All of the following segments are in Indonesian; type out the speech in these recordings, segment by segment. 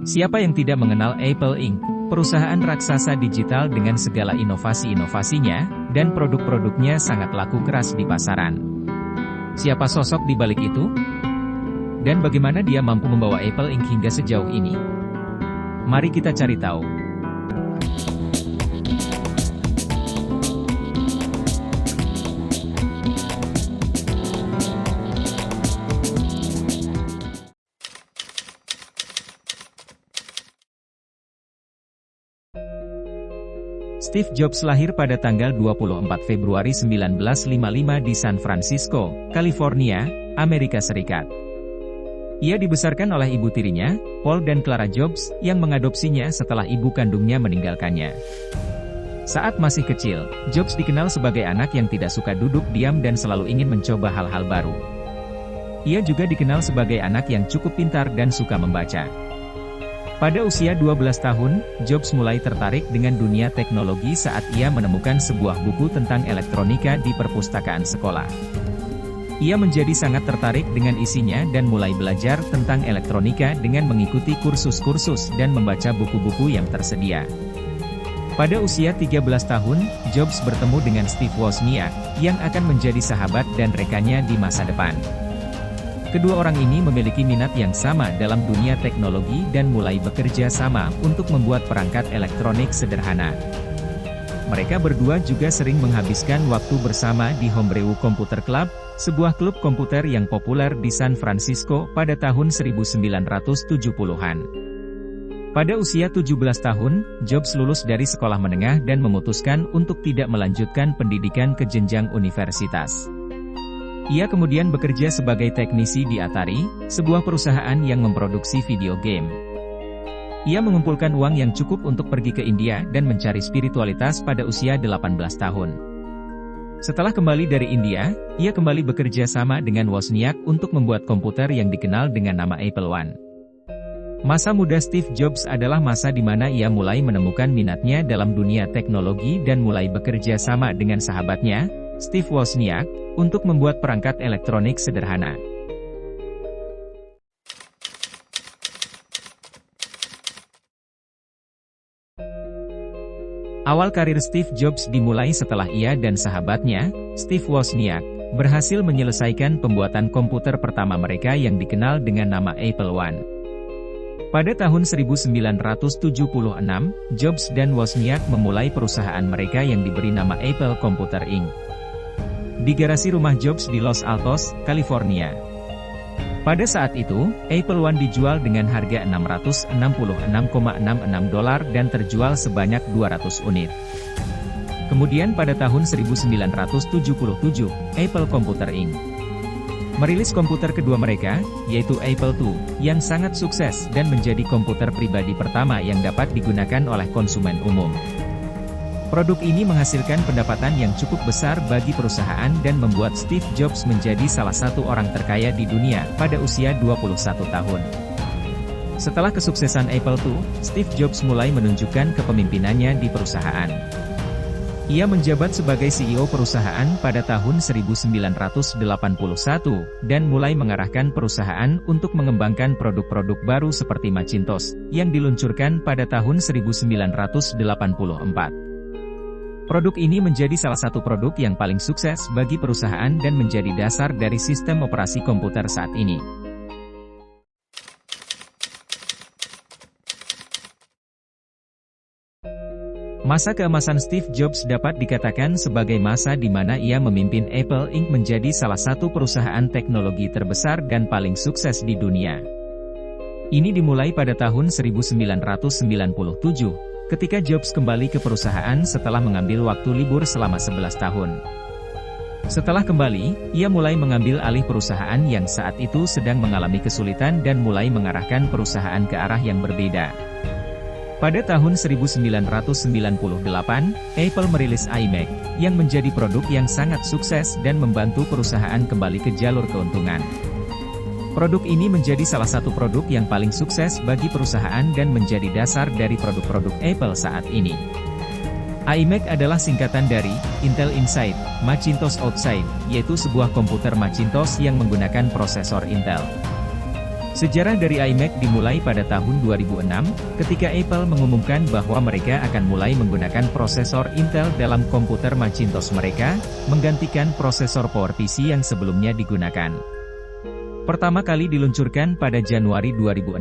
Siapa yang tidak mengenal Apple Inc., perusahaan raksasa digital dengan segala inovasi-inovasinya, dan produk-produknya sangat laku keras di pasaran. Siapa sosok di balik itu? Dan bagaimana dia mampu membawa Apple Inc. hingga sejauh ini? Mari kita cari tahu. Steve Jobs lahir pada tanggal 24 Februari 1955 di San Francisco, California, Amerika Serikat. Ia dibesarkan oleh ibu tirinya, Paul dan Clara Jobs, yang mengadopsinya setelah ibu kandungnya meninggalkannya. Saat masih kecil, Jobs dikenal sebagai anak yang tidak suka duduk diam dan selalu ingin mencoba hal-hal baru. Ia juga dikenal sebagai anak yang cukup pintar dan suka membaca. Pada usia 12 tahun, Jobs mulai tertarik dengan dunia teknologi saat ia menemukan sebuah buku tentang elektronika di perpustakaan sekolah. Ia menjadi sangat tertarik dengan isinya dan mulai belajar tentang elektronika dengan mengikuti kursus-kursus dan membaca buku-buku yang tersedia. Pada usia 13 tahun, Jobs bertemu dengan Steve Wozniak, yang akan menjadi sahabat dan rekannya di masa depan. Kedua orang ini memiliki minat yang sama dalam dunia teknologi dan mulai bekerja sama untuk membuat perangkat elektronik sederhana. Mereka berdua juga sering menghabiskan waktu bersama di Homebrew Computer Club, sebuah klub komputer yang populer di San Francisco pada tahun 1970-an. Pada usia 17 tahun, Jobs lulus dari sekolah menengah dan memutuskan untuk tidak melanjutkan pendidikan ke jenjang universitas. Ia kemudian bekerja sebagai teknisi di Atari, sebuah perusahaan yang memproduksi video game. Ia mengumpulkan uang yang cukup untuk pergi ke India dan mencari spiritualitas pada usia 18 tahun. Setelah kembali dari India, ia kembali bekerja sama dengan Wozniak untuk membuat komputer yang dikenal dengan nama Apple I. Masa muda Steve Jobs adalah masa di mana ia mulai menemukan minatnya dalam dunia teknologi dan mulai bekerja sama dengan sahabatnya, Steve Wozniak, untuk membuat perangkat elektronik sederhana. Awal karir Steve Jobs dimulai setelah ia dan sahabatnya, Steve Wozniak, berhasil menyelesaikan pembuatan komputer pertama mereka yang dikenal dengan nama Apple I. Pada tahun 1976, Jobs dan Wozniak memulai perusahaan mereka yang diberi nama Apple Computer Inc. di garasi rumah Jobs di Los Altos, California. Pada saat itu, Apple I dijual dengan harga $666,66 dan terjual sebanyak 200 unit. Kemudian pada tahun 1977, Apple Computer Inc. merilis komputer kedua mereka, yaitu Apple II, yang sangat sukses dan menjadi komputer pribadi pertama yang dapat digunakan oleh konsumen umum. Produk ini menghasilkan pendapatan yang cukup besar bagi perusahaan dan membuat Steve Jobs menjadi salah satu orang terkaya di dunia pada usia 21 tahun. Setelah kesuksesan Apple II, Steve Jobs mulai menunjukkan kepemimpinannya di perusahaan. Ia menjabat sebagai CEO perusahaan pada tahun 1981, dan mulai mengarahkan perusahaan untuk mengembangkan produk-produk baru seperti Macintosh, yang diluncurkan pada tahun 1984. Produk ini menjadi salah satu produk yang paling sukses bagi perusahaan dan menjadi dasar dari sistem operasi komputer saat ini. Masa keemasan Steve Jobs dapat dikatakan sebagai masa di mana ia memimpin Apple Inc. menjadi salah satu perusahaan teknologi terbesar dan paling sukses di dunia. Ini dimulai pada tahun 1997. Ketika Jobs kembali ke perusahaan setelah mengambil waktu libur selama 11 tahun. Setelah kembali, ia mulai mengambil alih perusahaan yang saat itu sedang mengalami kesulitan dan mulai mengarahkan perusahaan ke arah yang berbeda. Pada tahun 1998, Apple merilis iMac, yang menjadi produk yang sangat sukses dan membantu perusahaan kembali ke jalur keuntungan. Produk ini menjadi salah satu produk yang paling sukses bagi perusahaan dan menjadi dasar dari produk-produk Apple saat ini. iMac adalah singkatan dari Intel Inside, Macintosh Outside, yaitu sebuah komputer Macintosh yang menggunakan prosesor Intel. Sejarah dari iMac dimulai pada tahun 2006, ketika Apple mengumumkan bahwa mereka akan mulai menggunakan prosesor Intel dalam komputer Macintosh mereka, menggantikan prosesor PowerPC yang sebelumnya digunakan. Pertama kali diluncurkan pada Januari 2006,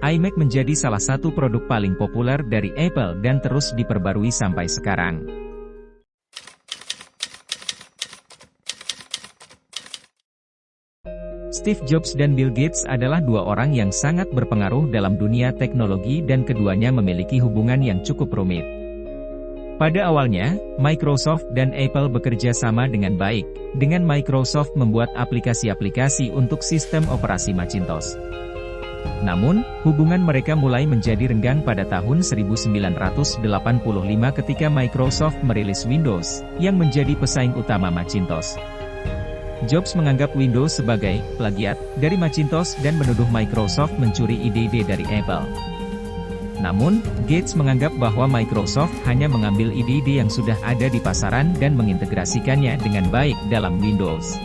iMac menjadi salah satu produk paling populer dari Apple dan terus diperbarui sampai sekarang. Steve Jobs dan Bill Gates adalah dua orang yang sangat berpengaruh dalam dunia teknologi dan keduanya memiliki hubungan yang cukup rumit. Pada awalnya, Microsoft dan Apple bekerja sama dengan baik, dengan Microsoft membuat aplikasi-aplikasi untuk sistem operasi Macintosh. Namun, hubungan mereka mulai menjadi renggang pada tahun 1985 ketika Microsoft merilis Windows, yang menjadi pesaing utama Macintosh. Jobs menganggap Windows sebagai plagiat dari Macintosh dan menuduh Microsoft mencuri ide-ide dari Apple. Namun, Gates menganggap bahwa Microsoft hanya mengambil ide-ide yang sudah ada di pasaran dan mengintegrasikannya dengan baik dalam Windows.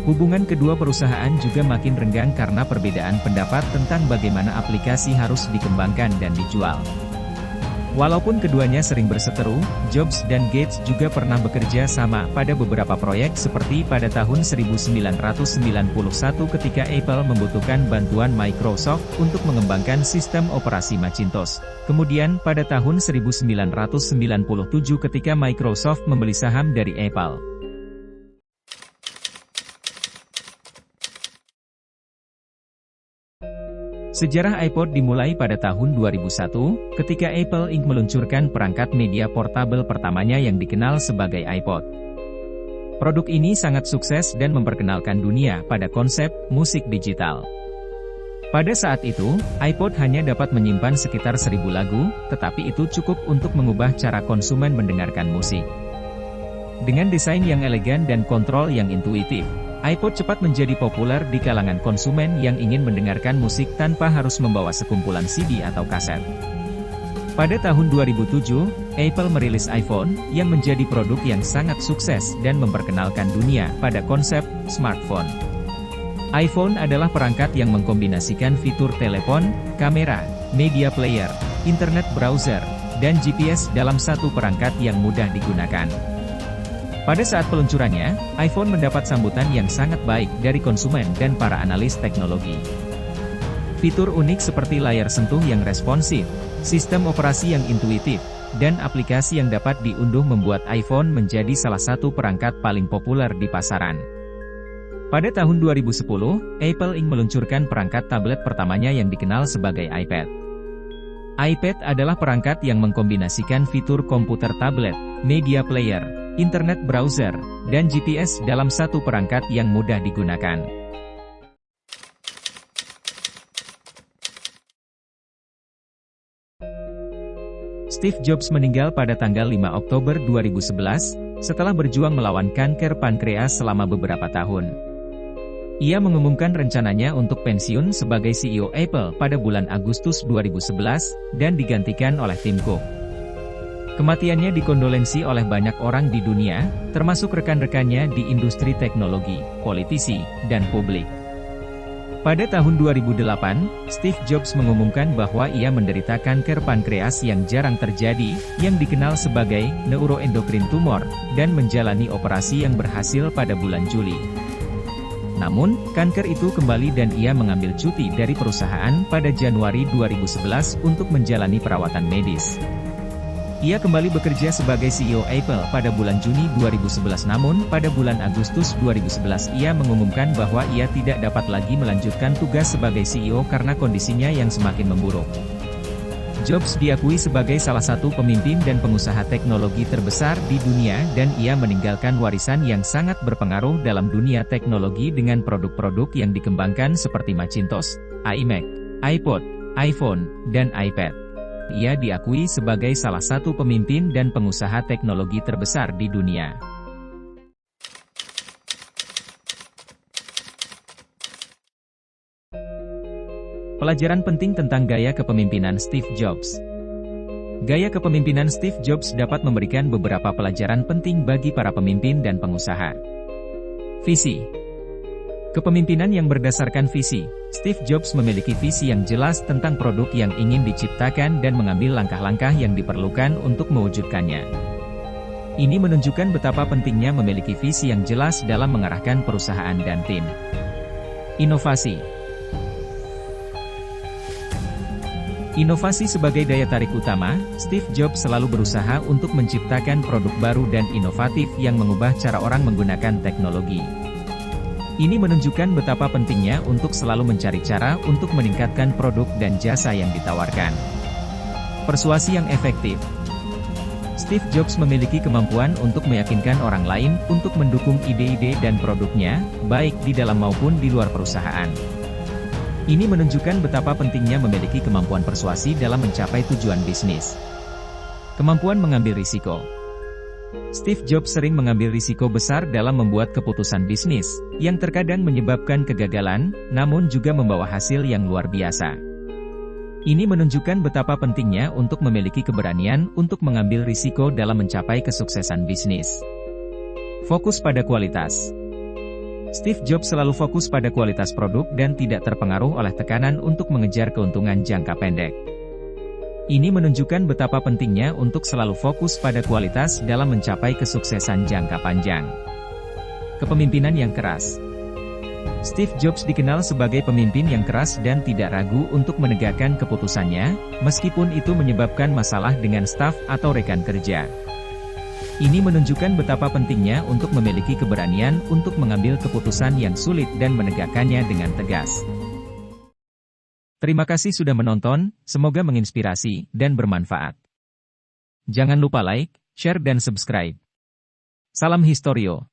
Hubungan kedua perusahaan juga makin renggang karena perbedaan pendapat tentang bagaimana aplikasi harus dikembangkan dan dijual. Walaupun keduanya sering berseteru, Jobs dan Gates juga pernah bekerja sama pada beberapa proyek seperti pada tahun 1991 ketika Apple membutuhkan bantuan Microsoft untuk mengembangkan sistem operasi Macintosh. Kemudian pada tahun 1997 ketika Microsoft membeli saham dari Apple. Sejarah iPod dimulai pada tahun 2001, ketika Apple Inc. meluncurkan perangkat media portabel pertamanya yang dikenal sebagai iPod. Produk ini sangat sukses dan memperkenalkan dunia pada konsep musik digital. Pada saat itu, iPod hanya dapat menyimpan sekitar 1.000 lagu, tetapi itu cukup untuk mengubah cara konsumen mendengarkan musik. Dengan desain yang elegan dan kontrol yang intuitif, iPod cepat menjadi populer di kalangan konsumen yang ingin mendengarkan musik tanpa harus membawa sekumpulan CD atau kaset. Pada tahun 2007, Apple merilis iPhone, yang menjadi produk yang sangat sukses dan memperkenalkan dunia pada konsep smartphone. iPhone adalah perangkat yang mengkombinasikan fitur telepon, kamera, media player, internet browser, dan GPS dalam satu perangkat yang mudah digunakan. Pada saat peluncurannya, iPhone mendapat sambutan yang sangat baik dari konsumen dan para analis teknologi. Fitur unik seperti layar sentuh yang responsif, sistem operasi yang intuitif, dan aplikasi yang dapat diunduh membuat iPhone menjadi salah satu perangkat paling populer di pasaran. Pada tahun 2010, Apple Inc. meluncurkan perangkat tablet pertamanya yang dikenal sebagai iPad. iPad adalah perangkat yang mengkombinasikan fitur komputer tablet, media player, internet browser, dan GPS dalam satu perangkat yang mudah digunakan. Steve Jobs meninggal pada tanggal 5 Oktober 2011, setelah berjuang melawan kanker pankreas selama beberapa tahun. Ia mengumumkan rencananya untuk pensiun sebagai CEO Apple pada bulan Agustus 2011, dan digantikan oleh Tim Cook. Kematiannya dikondolensi oleh banyak orang di dunia, termasuk rekan-rekannya di industri teknologi, politisi, dan publik. Pada tahun 2008, Steve Jobs mengumumkan bahwa ia menderita kanker pankreas yang jarang terjadi, yang dikenal sebagai neuroendocrine tumor, dan menjalani operasi yang berhasil pada bulan Juli. Namun, kanker itu kembali dan ia mengambil cuti dari perusahaan pada Januari 2011 untuk menjalani perawatan medis. Ia kembali bekerja sebagai CEO Apple pada bulan Juni 2011, namun pada bulan Agustus 2011 ia mengumumkan bahwa ia tidak dapat lagi melanjutkan tugas sebagai CEO karena kondisinya yang semakin memburuk. Jobs diakui sebagai salah satu pemimpin dan pengusaha teknologi terbesar di dunia dan ia meninggalkan warisan yang sangat berpengaruh dalam dunia teknologi dengan produk-produk yang dikembangkan seperti Macintosh, iMac, iPod, iPhone, dan iPad. Ia diakui sebagai salah satu pemimpin dan pengusaha teknologi terbesar di dunia. Pelajaran penting tentang gaya kepemimpinan Steve Jobs. Gaya kepemimpinan Steve Jobs dapat memberikan beberapa pelajaran penting bagi para pemimpin dan pengusaha. Visi. Kepemimpinan yang berdasarkan visi. Steve Jobs memiliki visi yang jelas tentang produk yang ingin diciptakan dan mengambil langkah-langkah yang diperlukan untuk mewujudkannya. Ini menunjukkan betapa pentingnya memiliki visi yang jelas dalam mengarahkan perusahaan dan tim. Inovasi. Inovasi sebagai daya tarik utama, Steve Jobs selalu berusaha untuk menciptakan produk baru dan inovatif yang mengubah cara orang menggunakan teknologi. Ini menunjukkan betapa pentingnya untuk selalu mencari cara untuk meningkatkan produk dan jasa yang ditawarkan. Persuasi yang efektif. Steve Jobs memiliki kemampuan untuk meyakinkan orang lain untuk mendukung ide-ide dan produknya, baik di dalam maupun di luar perusahaan. Ini menunjukkan betapa pentingnya memiliki kemampuan persuasi dalam mencapai tujuan bisnis. Kemampuan mengambil risiko. Steve Jobs sering mengambil risiko besar dalam membuat keputusan bisnis, yang terkadang menyebabkan kegagalan, namun juga membawa hasil yang luar biasa. Ini menunjukkan betapa pentingnya untuk memiliki keberanian untuk mengambil risiko dalam mencapai kesuksesan bisnis. Fokus pada kualitas. Steve Jobs selalu fokus pada kualitas produk dan tidak terpengaruh oleh tekanan untuk mengejar keuntungan jangka pendek. Ini menunjukkan betapa pentingnya untuk selalu fokus pada kualitas dalam mencapai kesuksesan jangka panjang. Kepemimpinan yang keras. Steve Jobs dikenal sebagai pemimpin yang keras dan tidak ragu untuk menegakkan keputusannya, meskipun itu menyebabkan masalah dengan staf atau rekan kerja. Ini menunjukkan betapa pentingnya untuk memiliki keberanian untuk mengambil keputusan yang sulit dan menegakkannya dengan tegas. Terima kasih sudah menonton, semoga menginspirasi dan bermanfaat. Jangan lupa like, share dan subscribe. Salam Historio.